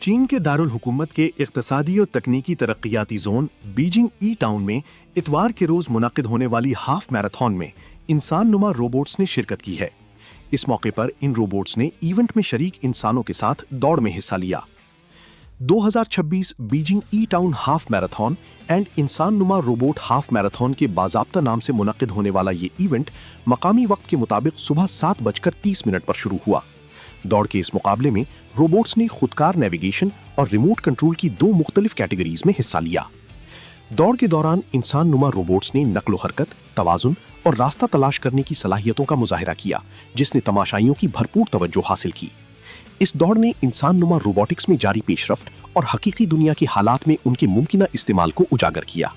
चीन के दारुल हुकूमत के इक़्तिसादी और तकनीकी तरक्याती जोन बीजिंग ई टाउन में इतवार के रोज मुनक़िद होने वाली हाफ मैराथन में इंसान नुमा रोबोट्स ने शिरकत की है। इस मौके पर इन रोबोट्स ने इवेंट में शरीक इंसानों के साथ दौड़ में हिस्सा लिया। 2026 Beijing E town half marathon and इंसान नुमा रोबोट हाफ मैराथन के बाज़ाब्ता नाम से मुनक़िद होने वाला ये इवेंट मकामी वक्त के मुताबिक सुबह 7:30 पर शुरू हुआ। दौड़ के इस मुकाबले में रोबोट्स ने खुदकार नेविगेशन और रिमोट कंट्रोल की 2 मुख्तलिफ कैटेगरीज में हिस्सा लिया। दौड़ के दौरान इंसान नुमा रोबोट्स ने नक्लो हरकत, तवाजुन और रास्ता तलाश करने की सलाहियतों का मुजाहिरा किया, जिसने तमाशाइयों की भरपूर तवज्जो हासिल की। इस दौड़ ने इंसान नुमा रोबोटिक्स में जारी पेशरफ्त और हकीकी दुनिया के हालात में उनके मुमकिना इस्तेमाल को उजागर किया।